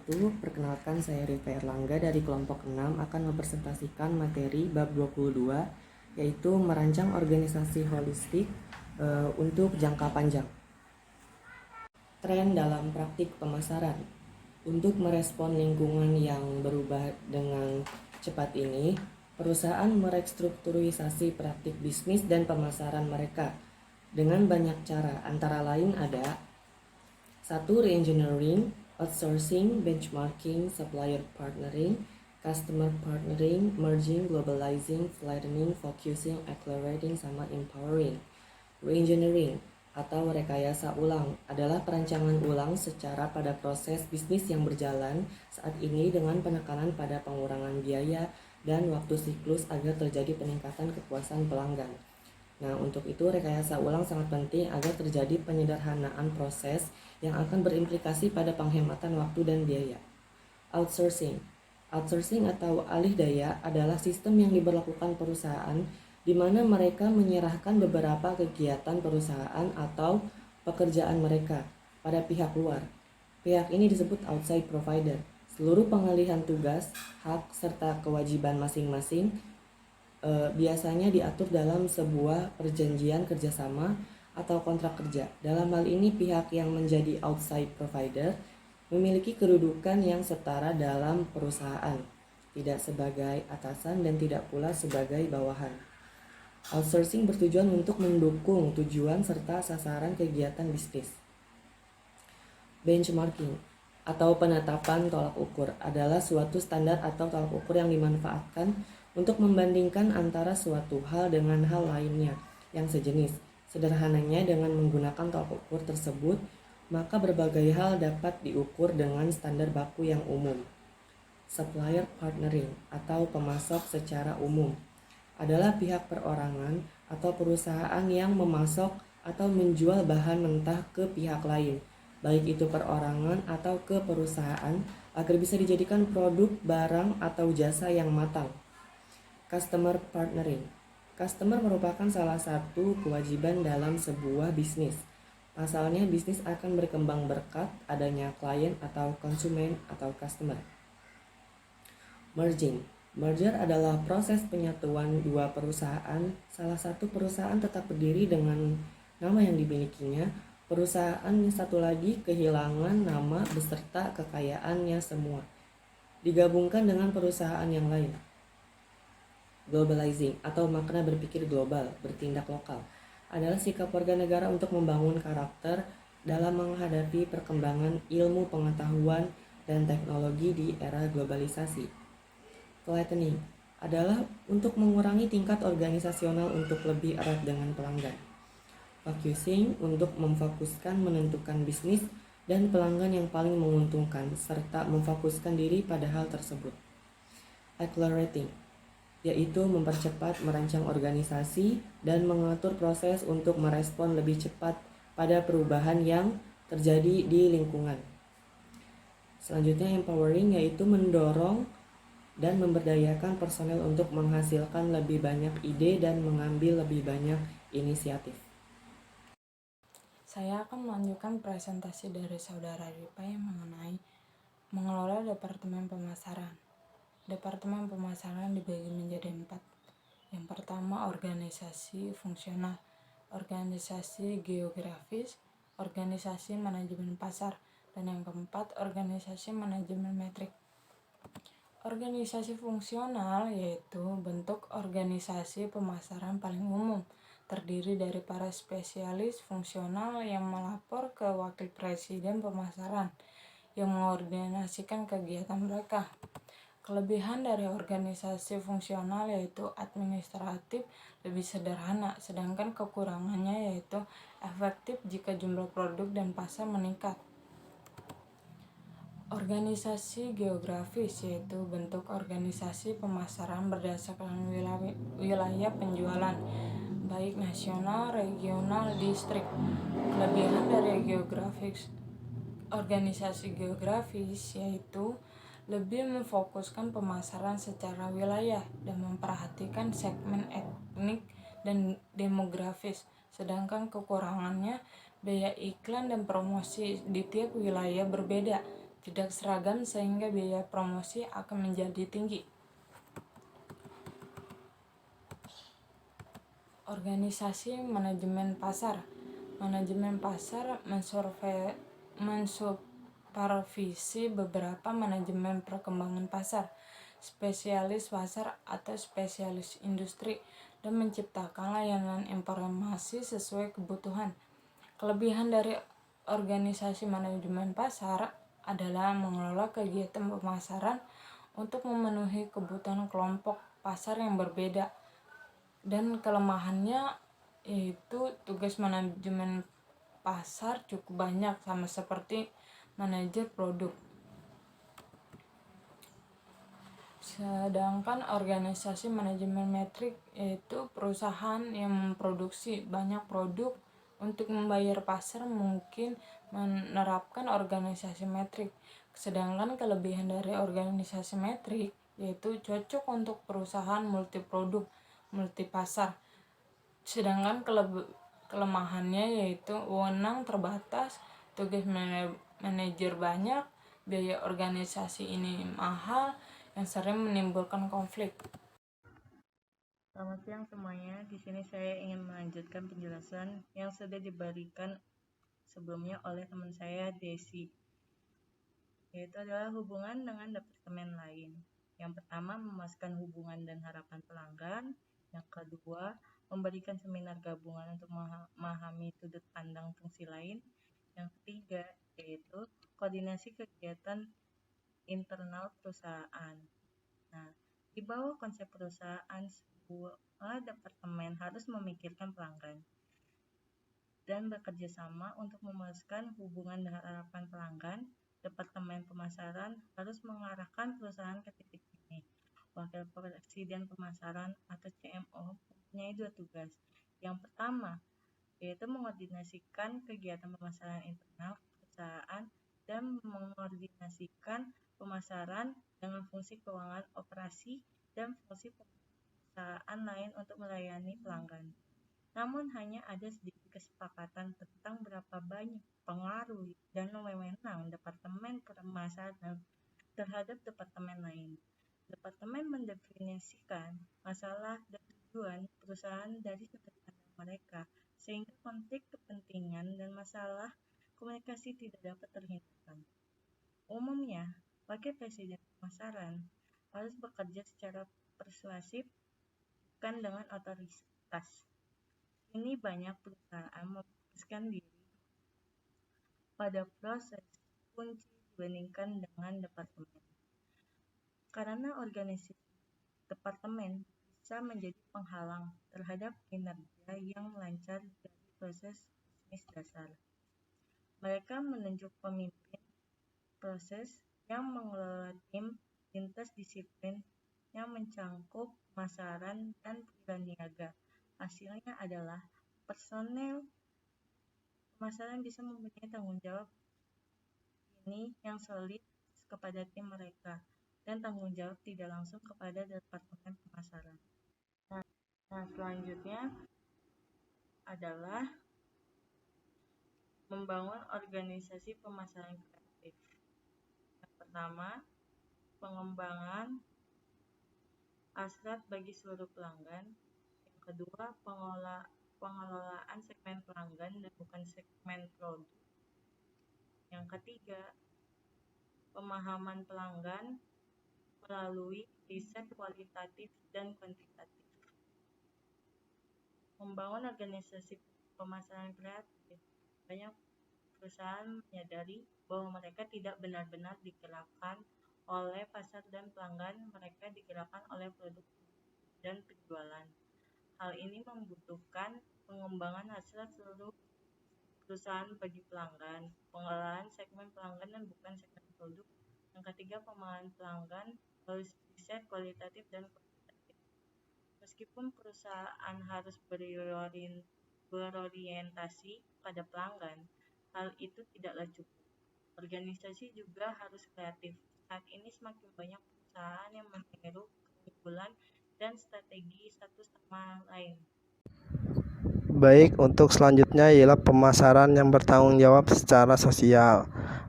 wabarakatuh. Perkenalkan, saya Rifa Erlangga dari kelompok 6 akan mempresentasikan materi bab 22, yaitu merancang organisasi holistik untuk jangka panjang. Tren dalam praktik pemasaran. Untuk merespon lingkungan yang berubah dengan cepat ini, perusahaan merestrukturisasi praktik bisnis dan pemasaran mereka dengan banyak cara, antara lain ada 1. Reengineering, outsourcing, benchmarking, supplier partnering, customer partnering, merging, globalizing, flattening, focusing, accelerating, sama empowering. Reengineering atau rekayasa ulang adalah perancangan ulang secara pada proses bisnis yang berjalan saat ini dengan penekanan pada pengurangan biaya dan waktu siklus agar terjadi peningkatan kepuasan pelanggan. Nah, untuk itu rekayasa ulang sangat penting agar terjadi penyederhanaan proses yang akan berimplikasi pada penghematan waktu dan biaya. Outsourcing. Outsourcing atau alih daya adalah sistem yang diberlakukan perusahaan di mana mereka menyerahkan beberapa kegiatan perusahaan atau pekerjaan mereka pada pihak luar. Pihak ini disebut outside provider. Seluruh pengalihan tugas, hak, serta kewajiban masing-masing biasanya diatur dalam sebuah perjanjian kerjasama atau kontrak kerja. Dalam hal ini, pihak yang menjadi outside provider memiliki kedudukan yang setara dalam perusahaan, tidak sebagai atasan dan tidak pula sebagai bawahan. Outsourcing bertujuan untuk mendukung tujuan serta sasaran kegiatan bisnis. Benchmarking atau penetapan tolak ukur adalah suatu standar atau tolak ukur yang dimanfaatkan untuk membandingkan antara suatu hal dengan hal lainnya yang sejenis. Sederhananya, dengan menggunakan tolak ukur tersebut, maka berbagai hal dapat diukur dengan standar baku yang umum. Supplier partnering atau pemasok secara umum adalah pihak perorangan atau perusahaan yang memasok atau menjual bahan mentah ke pihak lain, baik itu perorangan atau ke perusahaan, agar bisa dijadikan produk, barang, atau jasa yang matang. Customer partnering. Customer merupakan salah satu kewajiban dalam sebuah bisnis. Pasalnya, bisnis akan berkembang berkat adanya klien atau konsumen atau customer. Merging. Merger adalah proses penyatuan dua perusahaan. Salah satu perusahaan tetap berdiri dengan nama yang dimilikinya. Perusahaan yang satu lagi kehilangan nama beserta kekayaannya semua, digabungkan dengan perusahaan yang lain. Globalizing atau makna berpikir global, bertindak lokal, adalah sikap warga negara untuk membangun karakter dalam menghadapi perkembangan ilmu pengetahuan dan teknologi di era globalisasi. Flattening adalah untuk mengurangi tingkat organisasional untuk lebih erat dengan pelanggan. Focusing untuk memfokuskan menentukan bisnis dan pelanggan yang paling menguntungkan serta memfokuskan diri pada hal tersebut. Accelerating yaitu mempercepat merancang organisasi dan mengatur proses untuk merespon lebih cepat pada perubahan yang terjadi di lingkungan. Selanjutnya, empowering yaitu mendorong dan memberdayakan personel untuk menghasilkan lebih banyak ide dan mengambil lebih banyak inisiatif. Saya akan melanjutkan presentasi dari Saudara Ripa yang mengenai mengelola Departemen Pemasaran. Departemen pemasaran dibagi menjadi 4. Yang pertama, organisasi fungsional, organisasi geografis, organisasi manajemen pasar, dan yang keempat, organisasi manajemen metrik. Organisasi fungsional yaitu bentuk organisasi pemasaran paling umum, terdiri dari para spesialis fungsional yang melapor ke wakil presiden pemasaran yang mengordinasikan kegiatan mereka. Kelebihan dari organisasi fungsional yaitu administratif lebih sederhana, sedangkan kekurangannya yaitu efektif jika jumlah produk dan pasar meningkat. Organisasi geografis yaitu bentuk organisasi pemasaran berdasarkan wilayah penjualan, baik nasional, regional, distrik. Kelebihan dari organisasi geografis yaitu lebih memfokuskan pemasaran secara wilayah dan memperhatikan segmen etnik dan demografis, sedangkan kekurangannya biaya iklan dan promosi di tiap wilayah berbeda, tidak seragam sehingga biaya promosi akan menjadi tinggi. Organisasi manajemen pasar. Manajemen pasar mensupervisi beberapa manajemen perkembangan pasar, spesialis pasar atau spesialis industri, dan menciptakan layanan informasi sesuai kebutuhan. Kelebihan dari organisasi manajemen pasar adalah mengelola kegiatan pemasaran untuk memenuhi kebutuhan kelompok pasar yang berbeda. Dan kelemahannya yaitu tugas manajemen pasar cukup banyak, sama seperti manajer produk. Sedangkan organisasi manajemen metrik yaitu perusahaan yang memproduksi banyak produk untuk membayar pasar mungkin menerapkan organisasi metrik. Sedangkan kelebihan dari organisasi metrik yaitu cocok untuk perusahaan multiproduk, multipasar. Sedangkan kelemahannya yaitu wewenang terbatas, tugas manajer banyak, biaya organisasi ini mahal, yang sering menimbulkan konflik. Selamat siang semuanya. Di sini saya ingin melanjutkan penjelasan yang sudah diberikan sebelumnya oleh teman saya Desi, yaitu adalah hubungan dengan departemen lain. Yang pertama, memuaskan hubungan dan harapan pelanggan. Yang kedua, memberikan seminar gabungan untuk memahami sudut pandang fungsi lain. Yang ketiga, yaitu koordinasi kegiatan internal perusahaan. Nah, di bawah konsep perusahaan, sebuah departemen harus memikirkan pelanggan dan bekerja sama untuk memuaskan hubungan dan harapan pelanggan. Departemen pemasaran harus mengarahkan perusahaan ke titik ini. Wakil Presiden Pemasaran atau CMO mempunyai 2 tugas. Yang pertama, yaitu mengkoordinasikan kegiatan pemasaran internal perusahaan dan mengkoordinasikan pemasaran dengan fungsi keuangan operasi dan fungsi perusahaan lain untuk melayani pelanggan. Namun hanya ada sedikit kesepakatan tentang berapa banyak pengaruh dan wewenang departemen pemasaran terhadap departemen lain. Departemen mendefinisikan masalah dan tujuan perusahaan dari sudut pandang mereka, sehingga konflik kepentingan dan masalah komunikasi tidak dapat terhindarkan. Umumnya, Wakil Presiden Pemasaran harus bekerja secara persuasif, bukan dengan otoritas. Ini banyak perusahaan memfokuskan diri pada proses kunci dibandingkan dengan departemen. Karena organisasi departemen bisa menjadi penghalang terhadap kinerja yang lancar dari proses bisnis dasar. Mereka menunjuk pemimpin proses yang mengelola tim lintas disiplin yang mencangkup pemasaran dan niaga. Hasilnya adalah personel pemasaran bisa mempunyai tanggung jawab ini yang solid kepada tim mereka dan tanggung jawab tidak langsung kepada departemen pemasaran. Nah, selanjutnya adalah membangun organisasi pemasaran kreatif. Yang pertama, pengembangan hasrat bagi seluruh pelanggan. Yang kedua, pengelolaan segmen pelanggan dan bukan segmen produk. Yang ketiga, pemahaman pelanggan melalui riset kualitatif dan kuantitatif. Membangun organisasi pemasaran kreatif. Banyak perusahaan menyadari bahwa mereka tidak benar-benar digerakkan oleh pasar dan pelanggan, mereka digerakkan oleh produk dan penjualan. Hal ini membutuhkan pengembangan hasil seluruh perusahaan bagi pelanggan, pengelolaan segmen pelanggan dan bukan segmen produk. Yang ketiga, pemahaman pelanggan melalui riset kualitatif dan kuantitatif. Meskipun perusahaan harus berorientasi pada pelanggan, hal itu tidaklah cukup. Organisasi juga harus kreatif. Saat ini semakin banyak perusahaan yang meniru keunggulan dan strategi satu sama lain. baik untuk selanjutnya ialah pemasaran yang bertanggung jawab secara sosial.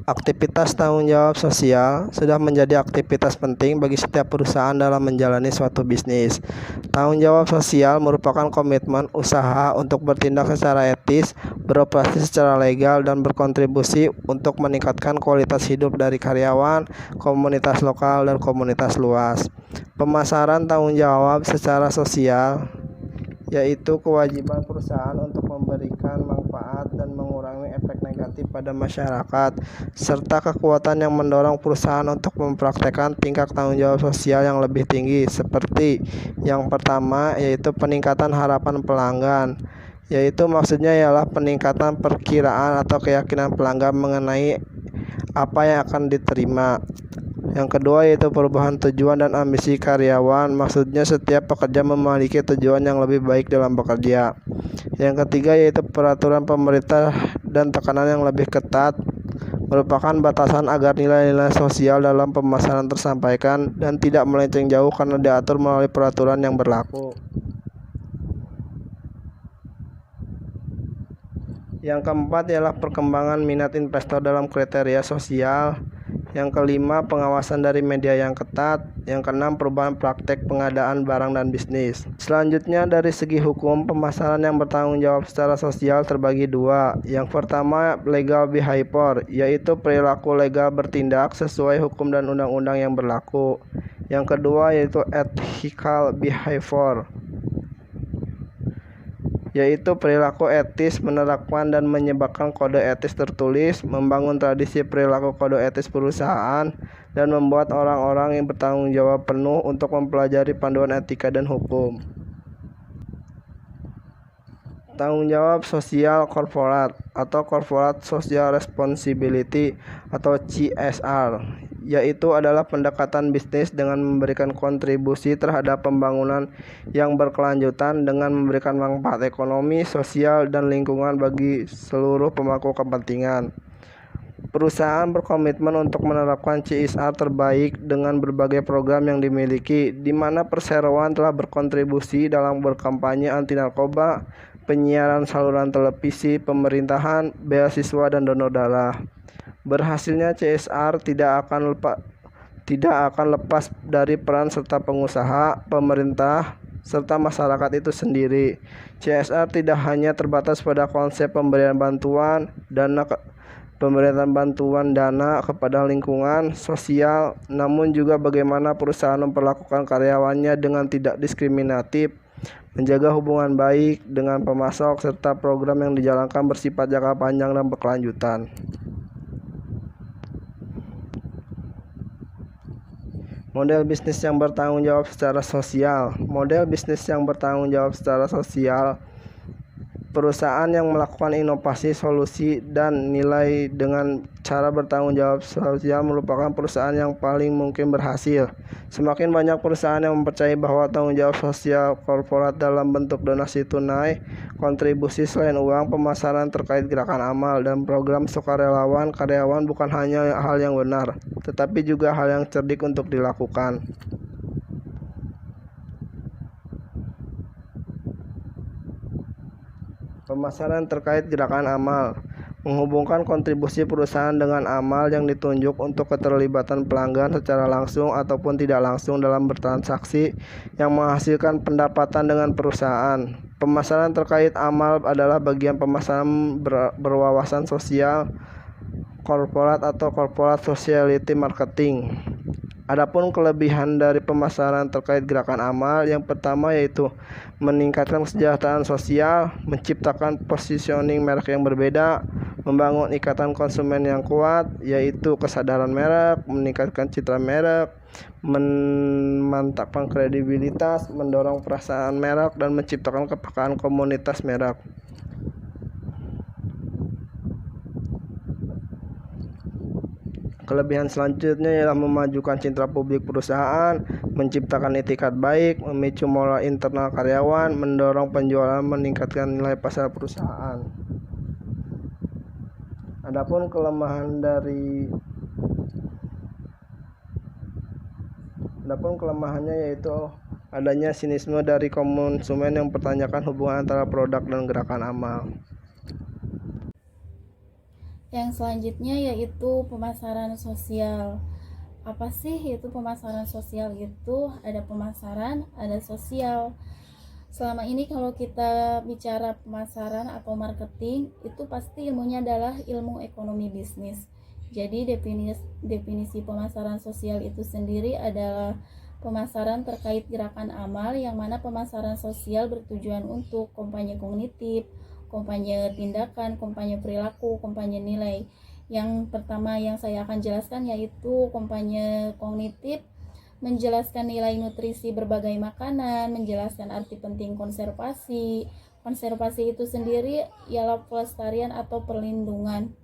Aktivitas tanggung jawab sosial sudah menjadi aktivitas penting bagi setiap perusahaan dalam menjalani suatu bisnis. Tanggung jawab sosial merupakan komitmen usaha untuk bertindak secara etis, beroperasi secara legal, dan berkontribusi untuk meningkatkan kualitas hidup dari karyawan, komunitas lokal, dan komunitas luas. Pemasaran tanggung jawab secara sosial yaitu kewajiban perusahaan untuk memberikan manfaat dan mengurangi efek negatif pada masyarakat, serta kekuatan yang mendorong perusahaan untuk mempraktekkan tingkat tanggung jawab sosial yang lebih tinggi, seperti yang pertama yaitu peningkatan harapan pelanggan, yaitu maksudnya ialah peningkatan perkiraan atau keyakinan pelanggan mengenai apa yang akan diterima. Yang kedua yaitu perubahan tujuan dan ambisi karyawan, maksudnya setiap pekerja memiliki tujuan yang lebih baik dalam bekerja. Yang ketiga yaitu peraturan pemerintah dan tekanan yang lebih ketat, merupakan batasan agar nilai-nilai sosial dalam pemasaran tersampaikan dan tidak melenceng jauh karena diatur melalui peraturan yang berlaku. Yang keempat ialah perkembangan minat investor dalam kriteria sosial. Yang kelima, pengawasan dari media yang ketat. Yang keenam, perubahan praktek pengadaan barang dan bisnis. Selanjutnya, dari segi hukum, pemasaran yang bertanggung jawab secara sosial terbagi dua. Yang pertama, legal behavior, yaitu perilaku legal bertindak sesuai hukum dan undang-undang yang berlaku. Yang kedua, yaitu ethical behavior, yaitu perilaku etis, menerapkan dan menyebarkan kode etis tertulis, membangun tradisi perilaku kode etis perusahaan, dan membuat orang-orang yang bertanggung jawab penuh untuk mempelajari panduan etika dan hukum. Tanggung jawab sosial korporat atau Corporate Social Responsibility atau CSR, yaitu adalah pendekatan bisnis dengan memberikan kontribusi terhadap pembangunan yang berkelanjutan dengan memberikan manfaat ekonomi, sosial, dan lingkungan bagi seluruh pemangku kepentingan. Perusahaan berkomitmen untuk menerapkan CSR terbaik dengan berbagai program yang dimiliki, di mana perseroan telah berkontribusi dalam berkampanye anti narkoba, penyiaran saluran televisi, pemerintahan, beasiswa, dan donor darah. Berhasilnya CSR tidak akan lepas dari peran serta pengusaha, pemerintah, serta masyarakat itu sendiri. CSR tidak hanya terbatas pada konsep pemberian bantuan dana kepada lingkungan sosial, namun juga bagaimana perusahaan memperlakukan karyawannya dengan tidak diskriminatif, menjaga hubungan baik dengan pemasok, serta program yang dijalankan bersifat jangka panjang dan berkelanjutan. Model bisnis yang bertanggung jawab secara sosial. Model bisnis yang bertanggung jawab secara sosial, perusahaan yang melakukan inovasi, solusi, dan nilai dengan cara bertanggung jawab sosial merupakan perusahaan yang paling mungkin berhasil. Semakin banyak perusahaan yang mempercayai bahwa tanggung jawab sosial korporat dalam bentuk donasi tunai, kontribusi selain uang, pemasaran terkait gerakan amal, dan program sukarelawan karyawan bukan hanya hal yang benar, tetapi juga hal yang cerdik untuk dilakukan. Pemasaran terkait gerakan amal menghubungkan kontribusi perusahaan dengan amal yang ditunjuk untuk keterlibatan pelanggan secara langsung ataupun tidak langsung dalam bertransaksi yang menghasilkan pendapatan dengan perusahaan. Pemasaran terkait amal adalah bagian pemasaran berwawasan sosial korporat atau corporate sociality marketing. Adapun kelebihan dari pemasaran terkait gerakan amal, yang pertama yaitu meningkatkan kesejahteraan sosial, menciptakan positioning merek yang berbeda, membangun ikatan konsumen yang kuat, yaitu kesadaran merek, meningkatkan citra merek, memantapkan kredibilitas, mendorong perasaan merek, dan menciptakan kepekaan komunitas merek. Kelebihan selanjutnya ialah memajukan citra publik perusahaan, menciptakan etikat baik, memicu moral internal karyawan, mendorong penjualan, meningkatkan nilai pasar perusahaan. Adapun kelemahan dari Adapun kelemahannya yaitu adanya sinisme dari konsumen yang mempertanyakan hubungan antara produk dan gerakan amal. Yang selanjutnya yaitu pemasaran sosial. Apa sih itu pemasaran sosial? Itu ada pemasaran, ada sosial. Selama ini kalau kita bicara pemasaran atau marketing, itu pasti ilmunya adalah ilmu ekonomi bisnis. Jadi definisi pemasaran sosial itu sendiri adalah pemasaran terkait gerakan amal, yang mana pemasaran sosial bertujuan untuk kampanye kognitif, kampanye tindakan, kampanye perilaku, kampanye nilai. Yang pertama yang saya akan jelaskan yaitu kampanye kognitif, menjelaskan nilai nutrisi berbagai makanan, menjelaskan arti penting konservasi. Konservasi itu sendiri ialah pelestarian atau perlindungan.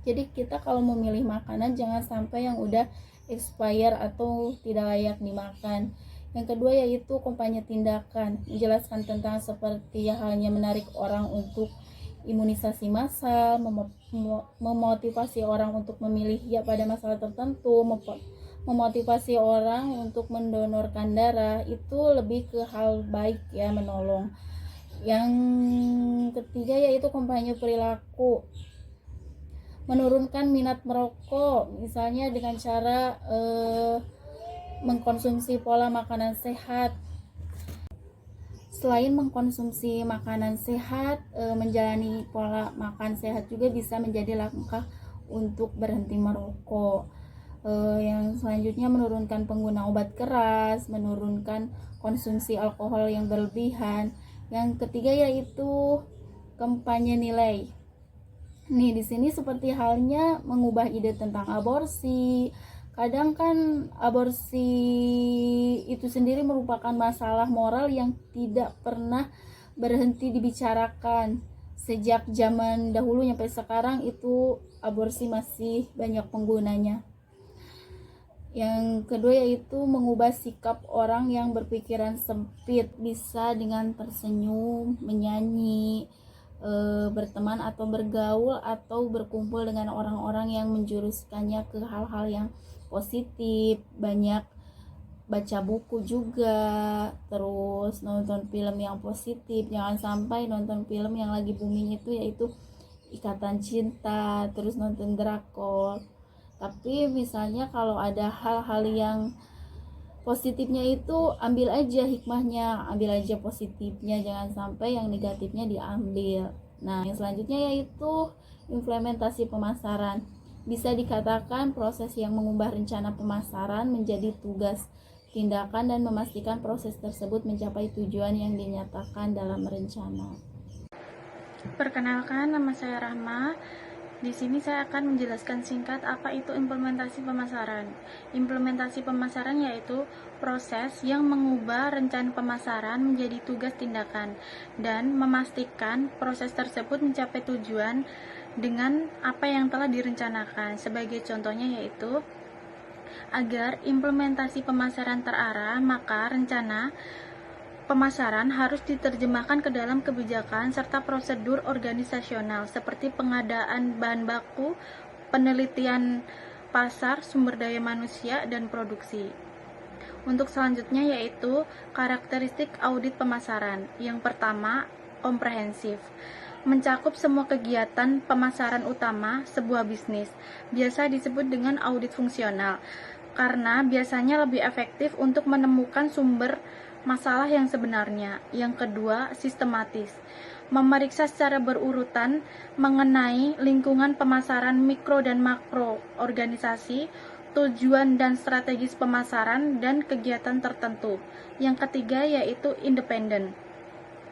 Jadi kita kalau memilih makanan jangan sampai yang udah expire atau tidak layak dimakan. Yang kedua yaitu kampanye tindakan, menjelaskan tentang seperti halnya menarik orang untuk imunisasi massal, memotivasi orang untuk memilih ya pada masalah tertentu, memotivasi orang untuk mendonorkan darah. Itu lebih ke hal baik ya, menolong. Yang ketiga yaitu kampanye perilaku, menurunkan minat merokok, misalnya dengan cara mengkonsumsi pola makanan sehat. Selain mengkonsumsi makanan sehat, menjalani pola makan sehat juga bisa menjadi langkah untuk berhenti merokok. Yang selanjutnya menurunkan pengguna obat keras, menurunkan konsumsi alkohol yang berlebihan. Yang ketiga yaitu kampanye nilai. Nih di sini seperti halnya mengubah ide tentang aborsi. Kadang kan aborsi itu sendiri merupakan masalah moral yang tidak pernah berhenti dibicarakan. Sejak zaman dahulu sampai sekarang itu aborsi masih banyak penggunanya. Yang kedua yaitu mengubah sikap orang yang berpikiran sempit, bisa dengan tersenyum, menyanyi, berteman atau bergaul atau berkumpul dengan orang-orang yang menjuruskannya ke hal-hal yang positif, banyak baca buku juga, terus nonton film yang positif. Jangan sampai nonton film yang lagi booming itu yaitu Ikatan Cinta, terus nonton drakor. Tapi misalnya kalau ada hal-hal yang positifnya itu ambil aja hikmahnya, ambil aja positifnya, jangan sampai yang negatifnya diambil. Nah, yang selanjutnya yaitu implementasi pemasaran. Bisa dikatakan proses yang mengubah rencana pemasaran menjadi tugas tindakan dan memastikan proses tersebut mencapai tujuan yang dinyatakan dalam rencana. Perkenalkan, nama saya Rahma. Di sini saya akan menjelaskan singkat apa itu implementasi pemasaran. Implementasi pemasaran yaitu proses yang mengubah rencana pemasaran menjadi tugas tindakan dan memastikan proses tersebut mencapai tujuan dengan apa yang telah direncanakan. Sebagai contohnya yaitu agar implementasi pemasaran terarah, maka rencana pemasaran harus diterjemahkan ke dalam kebijakan serta prosedur organisasional seperti pengadaan bahan baku, penelitian pasar, sumber daya manusia, dan produksi. Untuk selanjutnya yaitu karakteristik audit pemasaran. Yang pertama, komprehensif. Mencakup semua kegiatan pemasaran utama sebuah bisnis. Biasa disebut dengan audit fungsional karena biasanya lebih efektif untuk menemukan sumber masalah yang sebenarnya. Yang kedua, sistematis. Memeriksa secara berurutan mengenai lingkungan pemasaran mikro dan makro organisasi, tujuan dan strategis pemasaran, dan kegiatan tertentu. Yang ketiga yaitu independen.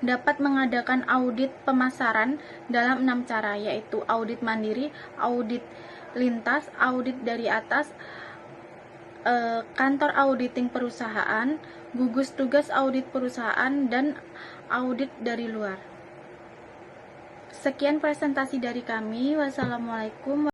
Dapat mengadakan audit pemasaran dalam 6 cara, yaitu audit mandiri, audit lintas, audit dari atas, kantor auditing perusahaan, gugus tugas audit perusahaan, dan audit dari luar. Sekian presentasi dari kami. Wassalamualaikum.